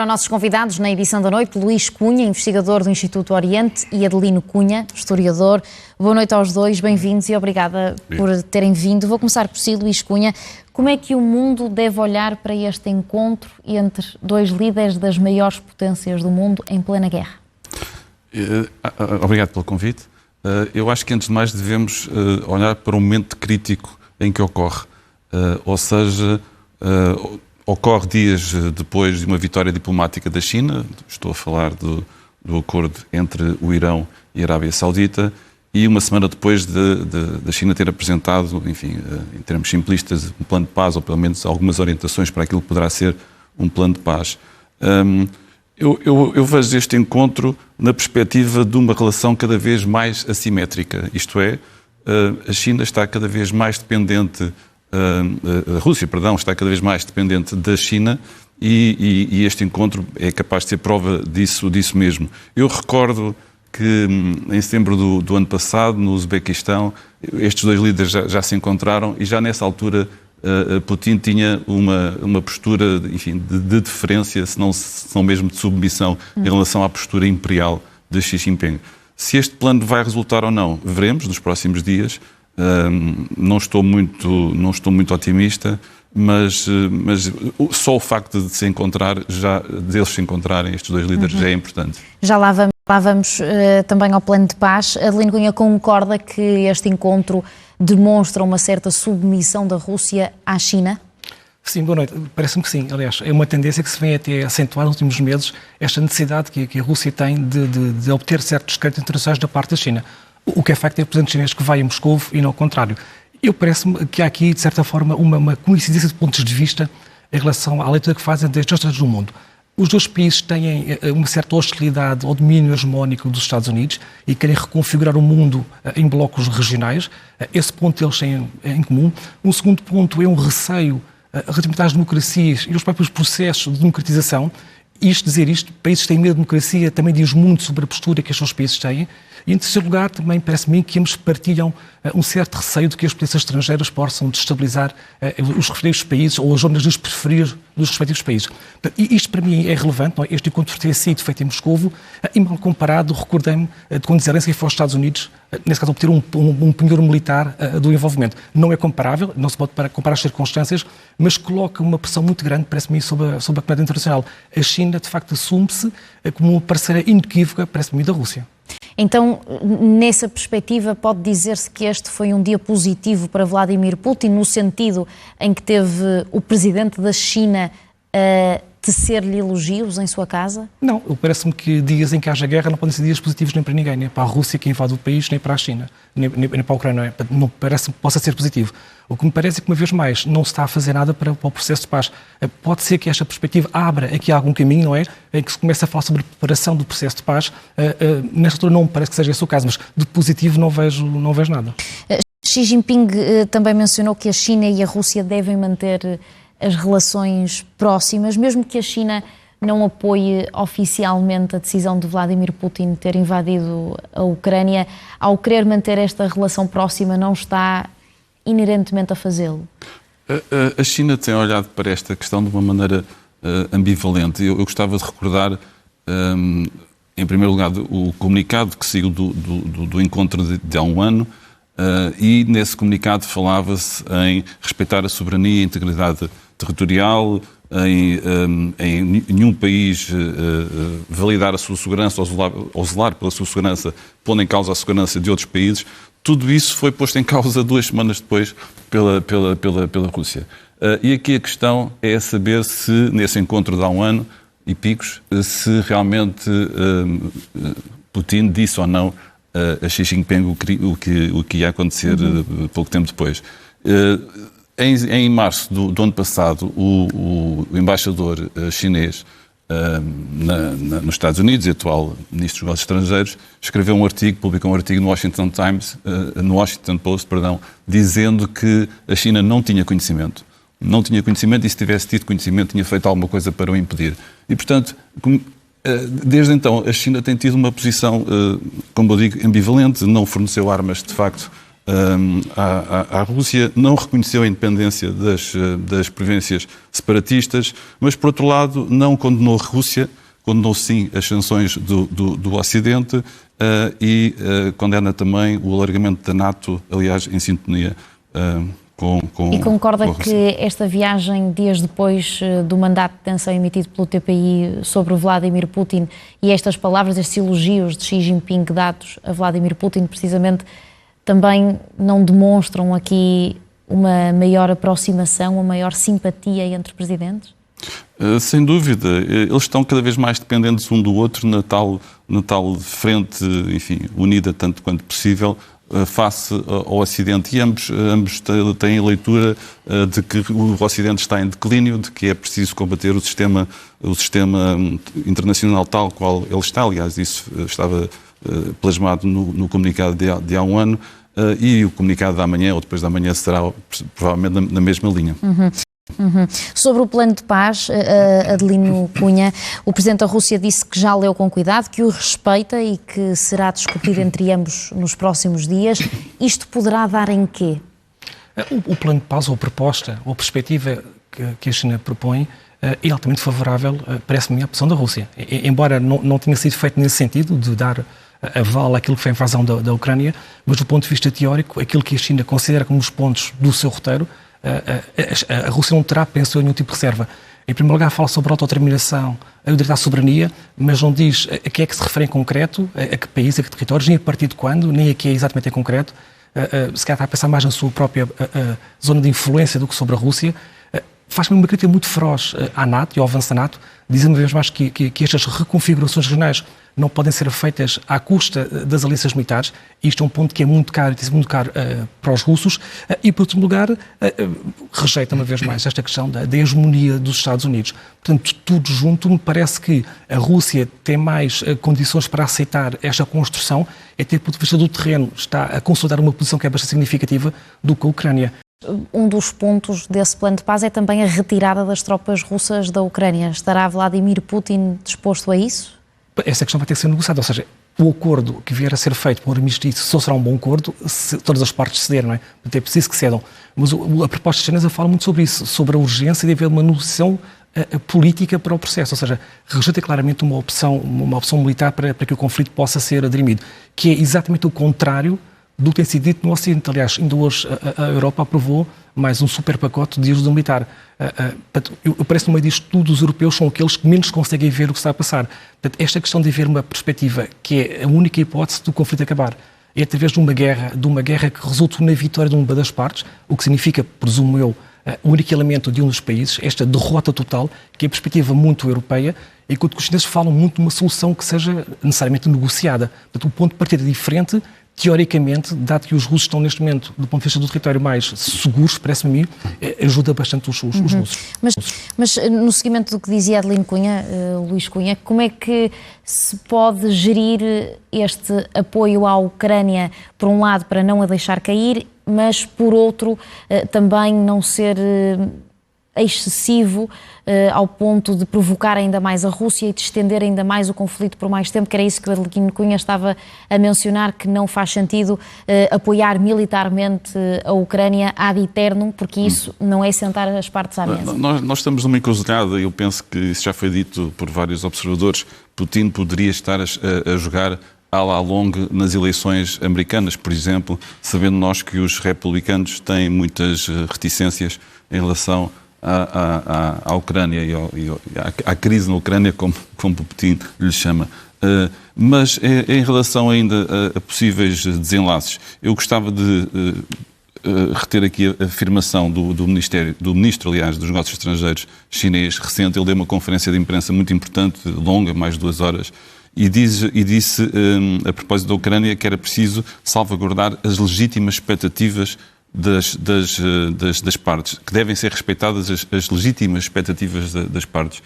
aos nossos convidados na edição da noite, Luís Cunha, investigador do Instituto Oriente, e Adelino Cunha, historiador. Boa noite aos dois, bem-vindos e obrigada por terem vindo. Vou começar por si, Luís Cunha. Como é que o mundo deve olhar para este encontro entre dois líderes das maiores potências do mundo em plena guerra? Obrigado pelo convite. Eu acho que, antes de mais, devemos olhar para o momento crítico em que ocorre. Ou seja, ocorre dias depois de uma vitória diplomática da China, estou a falar do acordo entre o Irão e a Arábia Saudita, e uma semana depois da China ter apresentado, enfim, em termos simplistas, um plano de paz, ou pelo menos algumas orientações para aquilo que poderá ser um plano de paz. Eu vejo este encontro na perspectiva de uma relação cada vez mais assimétrica, isto é, a China está cada vez mais dependente, a Rússia, perdão, está cada vez mais dependente da China e este encontro é capaz de ser prova disso mesmo. Eu recordo que em setembro do ano passado, no Uzbequistão, estes dois líderes já se encontraram e já nessa altura Putin tinha uma postura, enfim, de deferência, se não mesmo de submissão, em relação à postura imperial de Xi Jinping. Se este plano vai resultar ou não, veremos nos próximos dias. Não estou muito otimista, mas só o facto de se encontrar, deles se encontrarem, estes dois líderes, já é importante. Já lá vamos também ao plano de paz. Adelino Cunha concorda que este encontro demonstra uma certa submissão da Rússia à China? Sim, boa noite. Parece-me que sim. Aliás, é uma tendência que se vem até acentuar nos últimos meses, esta necessidade que a Rússia tem de obter certos créditos internacionais da parte da China. O que é facto é o presidente chinês que vai a Moscou e não o contrário. Parece-me que há aqui, de certa forma, uma coincidência de pontos de vista em relação à leitura que fazem das duas estados do mundo. Os dois países têm uma certa hostilidade ao domínio hegemónico dos Estados Unidos e querem reconfigurar o mundo em blocos regionais. Esse ponto eles têm em comum. Um segundo ponto é um receio relativamente às democracias e aos próprios processos de democratização. Dizer isto, países que têm medo de democracia, também diz muito sobre a postura que estes países têm. E, em terceiro lugar, também parece-me que ambos partilham um certo receio de que as potências estrangeiras possam destabilizar os respectivos países ou as zonas de preferir dos respectivos países. E isto, para mim, é relevante. Não é? Este encontro ter sido feito em Moscovo e, mal comparado, recordei-me de quando Zelensky foi aos Estados Unidos, nesse caso, obter um penhor militar do envolvimento. Não é comparável, não se pode comparar as circunstâncias, mas coloca uma pressão muito grande, parece-me, sobre a comunidade internacional. A China, de facto, assume-se como uma parceira inequívoca, parece-me, da Rússia. Então, nessa perspectiva, pode dizer-se que este foi um dia positivo para Vladimir Putin, no sentido em que teve o presidente da China a tecer-lhe elogios em sua casa? Não, parece-me que dias em que haja guerra não podem ser dias positivos nem para ninguém, nem para a Rússia que invade o país, nem para a China, nem para a Ucrânia. Não parece que possa ser positivo. O que me parece é que, uma vez mais, não se está a fazer nada para o processo de paz. Pode ser que esta perspectiva abra aqui algum caminho, não é? Em que se começa a falar sobre a preparação do processo de paz. Nesta altura não me parece que seja esse o caso, mas de positivo não vejo nada. Xi Jinping também mencionou que a China e a Rússia devem manter as relações próximas, mesmo que a China não apoie oficialmente a decisão de Vladimir Putin ter invadido a Ucrânia. Ao querer manter esta relação próxima, não está inerentemente a fazê-lo? A China tem olhado para esta questão de uma maneira ambivalente. Eu gostava de recordar, em primeiro lugar, o comunicado que saiu do encontro de há um ano, e nesse comunicado falava-se em respeitar a soberania e a integridade territorial, em nenhum país validar a sua segurança ou zelar pela sua segurança, pondo em causa a segurança de outros países. Tudo isso foi posto em causa 2 semanas depois pela Rússia. E aqui a questão é saber se, nesse encontro de há um ano e picos, se realmente Putin disse ou não a Xi Jinping o que ia acontecer pouco tempo depois. Em março do ano passado, o embaixador chinês nos Estados Unidos e atual Ministro dos Negócios Estrangeiros publicou um artigo no Washington Post, dizendo que a China não tinha conhecimento. Não tinha conhecimento e, se tivesse tido conhecimento, tinha feito alguma coisa para o impedir. E, portanto, desde então, a China tem tido uma posição, como eu digo, ambivalente. Não forneceu armas, de facto, A Rússia não reconheceu a independência das províncias separatistas, mas, por outro lado, não condenou a Rússia, condenou sim as sanções do Ocidente e condena também o alargamento da NATO, aliás, em sintonia E concorda que esta viagem, dias depois do mandato de detenção emitido pelo TPI sobre Vladimir Putin e estas palavras, estes elogios de Xi Jinping dados a Vladimir Putin, precisamente, também não demonstram aqui uma maior aproximação, uma maior simpatia entre presidentes? Sem dúvida. Eles estão cada vez mais dependentes um do outro na tal frente, enfim, unida tanto quanto possível, face ao Ocidente. E ambos têm a leitura de que o Ocidente está em declínio, de que é preciso combater o sistema internacional tal qual ele está. Aliás, isso estava plasmado no comunicado de há um ano, e o comunicado de amanhã ou depois de amanhã será provavelmente na mesma linha. Sobre o plano de paz, Adelino Cunha, o Presidente da Rússia disse que já leu com cuidado, que o respeita e que será discutido entre ambos nos próximos dias. Isto poderá dar em quê? O plano de paz, ou a proposta, ou a perspectiva que a China propõe, é altamente favorável, parece-me, à posição da Rússia. Embora não tenha sido feito nesse sentido, de dar aval àquilo que foi a invasão da Ucrânia, mas do ponto de vista teórico, aquilo que a China considera como os pontos do seu roteiro, a Rússia não terá, penso eu, nenhum tipo de reserva. Em primeiro lugar, fala sobre a autodeterminação, o direito à soberania, mas não diz a que é que se refere em concreto, a que país, a que territórios, nem a partir de quando, nem a que é exatamente em concreto. Se calhar está a pensar mais na sua própria zona de influência do que sobre a Rússia. Faz-me uma crítica muito feroz à NATO e ao avanço da NATO, dizendo uma vez mais que estas reconfigurações regionais não podem ser feitas à custa das alianças militares. Isto é um ponto que é muito caro, muito caro para os russos. E, por outro lugar, rejeita uma vez mais esta questão da hegemonia dos Estados Unidos. Portanto, tudo junto, me parece que a Rússia tem mais condições para aceitar esta construção, até do ponto de vista do terreno, está a consolidar uma posição que é bastante significativa do que a Ucrânia. Um dos pontos desse plano de paz é também a retirada das tropas russas da Ucrânia. Estará Vladimir Putin disposto a isso? Essa questão vai ter que ser negociada, ou seja, o acordo que vier a ser feito por armistício só será um bom acordo se todas as partes cederem, não é? Portanto, é preciso que cedam. Mas a proposta chinesa fala muito sobre isso, sobre a urgência de haver uma negociação política para o processo, ou seja, rejeita claramente uma opção militar para que o conflito possa ser dirimido, que é exatamente o contrário do que tem sido dito no Ocidente. Aliás, ainda hoje a Europa aprovou mais um super pacote de ajuda militar. Parece-me, no meio disto tudo, os europeus são aqueles que menos conseguem ver o que está a passar. Portanto, esta questão de haver uma perspectiva que é a única hipótese do conflito acabar é através de uma guerra que resulte na vitória de uma das partes, o que significa, presumo eu, o único elemento de um dos países, esta derrota total, que é a perspectiva muito europeia, enquanto que os chineses falam muito de uma solução que seja necessariamente negociada. Portanto, o ponto de partida é diferente. Teoricamente, dado que os russos estão neste momento, do ponto de vista do território, mais seguros, parece-me a mim, ajuda bastante os russos. Mas no seguimento do que dizia Adelino Cunha, Luís Cunha, como é que se pode gerir este apoio à Ucrânia, por um lado, para não a deixar cair, mas por outro, também não ser excessivo ao ponto de provocar ainda mais a Rússia e de estender ainda mais o conflito por mais tempo, que era isso que o Adelino Cunha estava a mencionar, que não faz sentido apoiar militarmente a Ucrânia ad eternum, porque isso não é sentar as partes à mesa. Nós estamos numa encruzilhada, eu penso que isso já foi dito por vários observadores. Putin poderia estar a jogar à la longue nas eleições americanas, por exemplo, sabendo nós que os republicanos têm muitas reticências em relação à Ucrânia e à crise na Ucrânia, como Putin lhe chama. Mas em relação ainda a possíveis desenlaces, eu gostava de reter aqui a afirmação do Ministro, aliás, dos Negócios Estrangeiros chinês, recente. Ele deu uma conferência de imprensa muito importante, longa, mais de 2 horas, e disse, a propósito da Ucrânia, que era preciso salvaguardar as legítimas expectativas das partes, que devem ser respeitadas as legítimas expectativas das partes.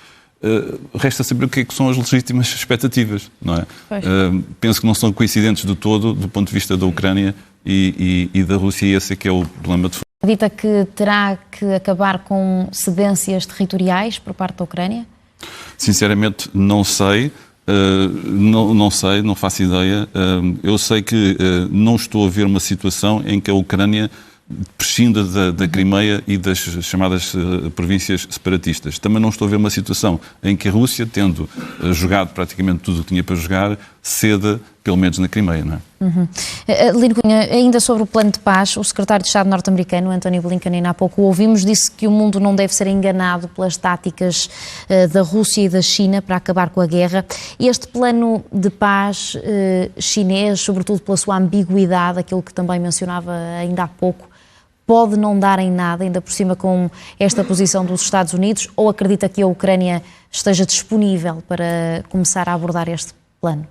Resta saber o que são as legítimas expectativas, não é? Penso que não são coincidentes do todo, do ponto de vista da Ucrânia e da Rússia, e esse é que é o problema de fundo. Acredita que terá que acabar com cedências territoriais por parte da Ucrânia? Sinceramente, não sei. Não sei, não faço ideia. Eu sei que não estou a ver uma situação em que a Ucrânia prescinda da Crimeia e das chamadas províncias separatistas. Também não estou a ver uma situação em que a Rússia, tendo jogado praticamente tudo o que tinha para jogar, ceda, pelo menos na Crimeia, não é? Lino Cunha, ainda sobre o plano de paz, o secretário de Estado norte-americano, Anthony Blinken, ainda há pouco ouvimos, disse que o mundo não deve ser enganado pelas táticas da Rússia e da China para acabar com a guerra. Este plano de paz chinês, sobretudo pela sua ambiguidade, aquilo que também mencionava ainda há pouco, pode não dar em nada, ainda por cima com esta posição dos Estados Unidos, ou acredita que a Ucrânia esteja disponível para começar a abordar este plano?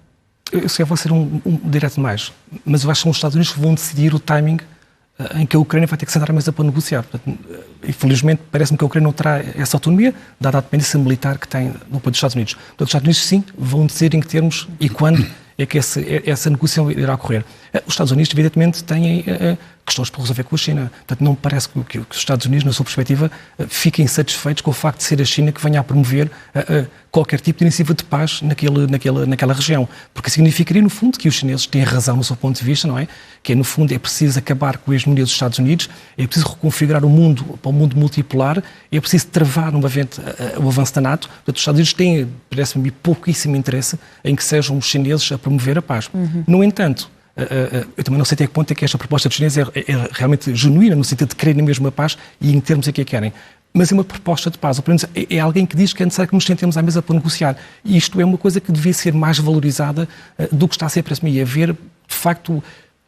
Eu sei, vou ser um direto mais, mas eu acho que são os Estados Unidos que vão decidir o timing em que a Ucrânia vai ter que sentar à mesa para negociar. Portanto, infelizmente, parece-me que a Ucrânia não terá essa autonomia, dada a dependência militar que tem no apoio dos Estados Unidos. Portanto, os Estados Unidos, sim, vão decidir em que termos e quando é que essa negociação irá ocorrer. Os Estados Unidos, evidentemente, têm questões para resolver com a China. Portanto, não me parece que os Estados Unidos, na sua perspectiva, fiquem satisfeitos com o facto de ser a China que venha a promover qualquer tipo de iniciativa de paz naquela região. Porque significaria, no fundo, que os chineses têm razão no seu ponto de vista, não é? Que, no fundo, é preciso acabar com a hegemonia dos Estados Unidos, é preciso reconfigurar o mundo para um mundo multipolar, é preciso travar novamente o avanço da NATO. Portanto, os Estados Unidos têm, parece-me, pouquíssimo interesse em que sejam os chineses a promover a paz. No entanto, eu também não sei até que ponto é que esta proposta dos chineses é realmente genuína, no sentido de quererem mesmo a paz e em termos a que a querem. Mas é uma proposta de paz, ou pelo menos é alguém que diz que é necessário que nos sentemos à mesa para negociar. E isto é uma coisa que devia ser mais valorizada do que está a ser, parece-me, e haver, de facto,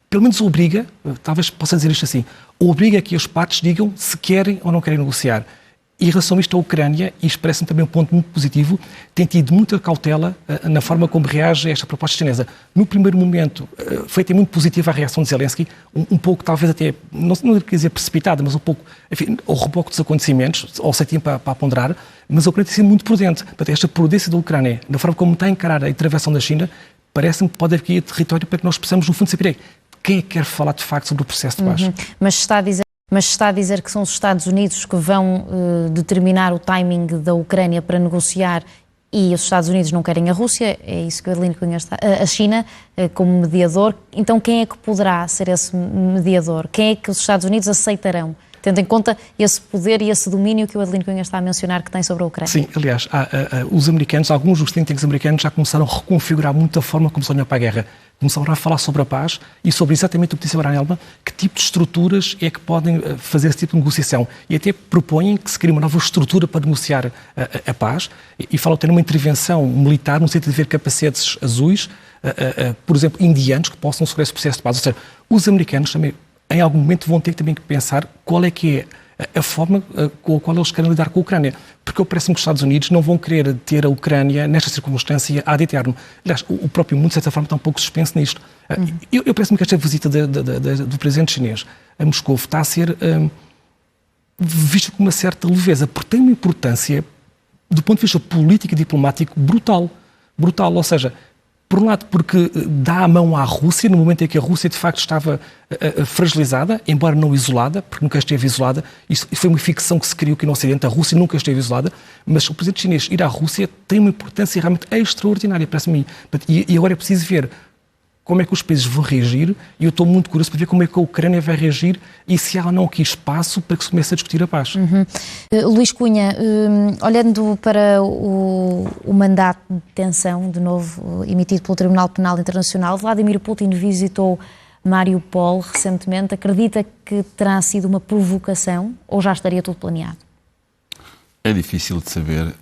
pelo menos obriga, talvez possa dizer isto assim, obriga que as partes digam se querem ou não querem negociar. E em relação a isto, a Ucrânia, e isto parece-me também um ponto muito positivo, tem tido muita cautela na forma como reage a esta proposta chinesa. No primeiro momento, foi até muito positiva a reação de Zelensky, um pouco, talvez até, não quer dizer precipitada, mas um pouco, enfim, ao reboque dos acontecimentos, ao sem tempo para ponderar, mas a Ucrânia tem sido muito prudente. Portanto, esta prudência da Ucrânia, na forma como está a encarar a intervenção da China, parece-me que pode haver território para que nós possamos, no fundo, saber quem é que quer falar, de facto, sobre o processo de paz. Mas está a dizer que são os Estados Unidos que vão determinar o timing da Ucrânia para negociar e os Estados Unidos não querem a Rússia, é isso que o Adelino Cunha está, a China como mediador. Então quem é que poderá ser esse mediador? Quem é que os Estados Unidos aceitarão? Tendo em conta esse poder e esse domínio que o Adelino Cunha está a mencionar que tem sobre a Ucrânia. Sim, aliás, os americanos, alguns dos think tanks americanos já começaram a reconfigurar muito a forma como se olham para a guerra. Começaram a falar sobre a paz e sobre exatamente o que disse a Elba, que tipo de estruturas é que podem fazer esse tipo de negociação. E até propõem que se crie uma nova estrutura para negociar a paz e falam até numa intervenção militar no sentido de haver capacetes azuis, por exemplo, indianos, que possam segurar esse processo de paz. Ou seja, os americanos também, em algum momento, vão ter também que pensar qual é que é a forma com a qual eles querem lidar com a Ucrânia. Porque eu parece-me que os Estados Unidos não vão querer ter a Ucrânia nesta circunstância ad eterno. Aliás, o próprio mundo, de certa forma, está um pouco suspenso nisto. Eu parece-me que esta visita do presidente chinês a Moscou está a ser vista com uma certa leveza, porque tem uma importância, do ponto de vista político e diplomático, brutal. Brutal, ou seja, por um lado, porque dá a mão à Rússia, no momento em que a Rússia, de facto, estava fragilizada, embora não isolada, porque nunca esteve isolada. Isso foi uma ficção que se criou aqui no Ocidente, a Rússia nunca esteve isolada, mas o presidente chinês ir à Rússia tem uma importância realmente extraordinária, parece-me. E agora é preciso ver como é que os países vão reagir, e eu estou muito curioso para ver como é que a Ucrânia vai reagir e se há não aqui espaço para que se comece a discutir a paz. Luís Cunha, olhando para o mandato de detenção, de novo emitido pelo Tribunal Penal Internacional, Vladimir Putin visitou Mariupol recentemente. Acredita que terá sido uma provocação ou já estaria tudo planeado? É difícil de saber.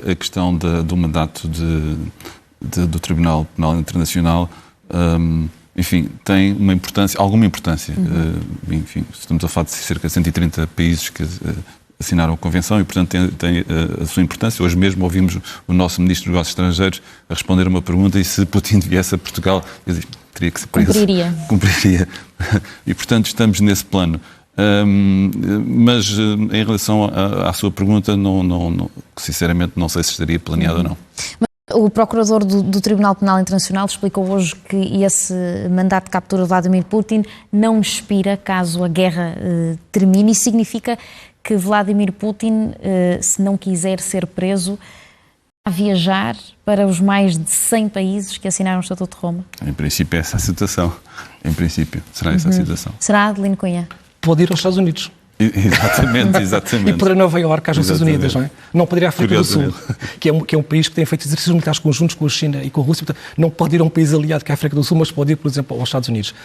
A questão do mandato do Tribunal Penal Internacional, enfim, tem alguma importância. Enfim, estamos a falar de cerca de 130 países que assinaram a Convenção e, portanto, tem a sua importância. Hoje mesmo ouvimos o nosso Ministro dos Negócios Estrangeiros a responder a uma pergunta e se Putin viesse a Portugal, eu disse, teria que ser preso. Cumpriria. E, portanto, estamos nesse plano. Mas em relação à sua pergunta, sinceramente não sei se estaria planeado ou não. O procurador do Tribunal Penal Internacional explicou hoje que esse mandato de captura de Vladimir Putin não expira caso a guerra termine. Isso significa que Vladimir Putin, se não quiser ser preso, viajar para os mais de 100 países que assinaram o Estatuto de Roma? Em princípio, é essa a situação. Em princípio, será essa a situação. Será, Adelino Cunha? Pode ir aos Estados Unidos. Exatamente. E para Nova Iorque, às Nações Unidas, não é? Não poderia ir à África do Sul, que é um país que tem feito exercícios militares conjuntos com a China e com a Rússia. Portanto, não pode ir a um país aliado que é a África do Sul, mas pode ir, por exemplo, aos Estados Unidos.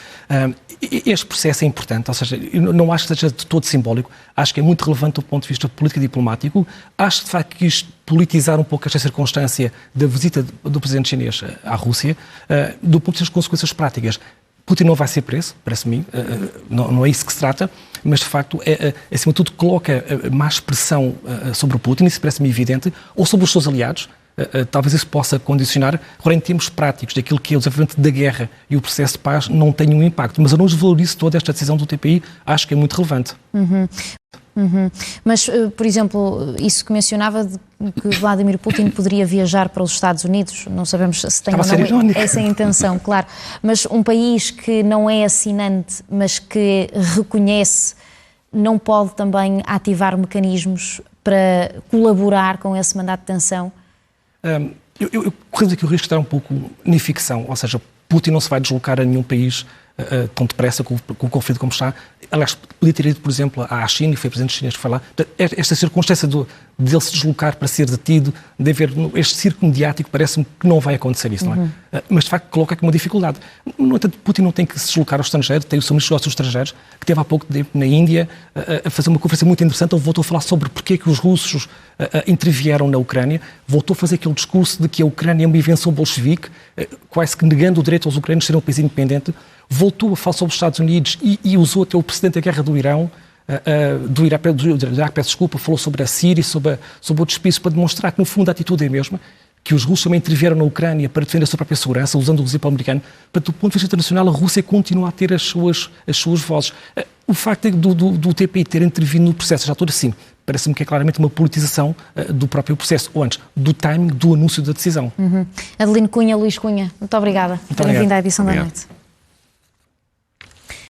Este processo é importante, ou seja, eu não acho que seja de todo simbólico, acho que é muito relevante do ponto de vista político e diplomático. Acho, de facto, que isto politizar um pouco esta circunstância da visita do presidente chinês à Rússia, do ponto de vista das consequências práticas. Putin não vai ser preso, parece-me, não é isso que se trata, mas de facto, acima de tudo, coloca mais pressão sobre o Putin, isso parece-me evidente, ou sobre os seus aliados. Talvez isso possa condicionar. Agora, em termos práticos, daquilo que é o desenvolvimento da guerra e o processo de paz, não tem um impacto. Mas eu não desvalorizo toda esta decisão do TPI, acho que é muito relevante. Mas, por exemplo, isso que mencionava de que Vladimir Putin poderia viajar para os Estados Unidos, não sabemos se tem ou não essa intenção, claro, mas um país que não é assinante, mas que reconhece, não pode também ativar mecanismos para colaborar com esse mandato de detenção? Eu corremos aqui o risco de estar um pouco na ficção, ou seja, Putin não se vai deslocar a nenhum país tão depressa com o conflito como está. Aliás, podia ter ido, por exemplo, à China, e foi o presidente chinês que foi lá. Esta circunstância de ele se deslocar para ser detido, de haver este circo mediático, parece-me que não vai acontecer isso, não é? Mas, de facto, coloca aqui uma dificuldade. No entanto, Putin não tem que se deslocar ao estrangeiro, tem o seu ministro dos Negócios Estrangeiros, que teve há pouco tempo na Índia a fazer uma conferência muito interessante. Ele voltou a falar sobre porque é que os russos intervieram na Ucrânia, voltou a fazer aquele discurso de que a Ucrânia é uma invenção bolchevique, quase que negando o direito aos ucranianos de serem um país independente. Voltou a falar sobre os Estados Unidos e usou até o precedente da guerra do Irão, do Iraque, peço desculpa, falou sobre a Síria, sobre outros países, para demonstrar que, no fundo, a atitude é a mesma, que os russos também intervieram na Ucrânia para defender a sua própria segurança, usando o exemplo americano. Portanto, do ponto de vista internacional, a Rússia continua a ter as suas vozes. O facto do TPI ter intervindo no processo, já estou assim, parece-me que é claramente uma politização do próprio processo, ou antes, do timing do anúncio da decisão. Adelino Cunha, Luís Cunha, muito obrigada por terem vindo à edição da noite.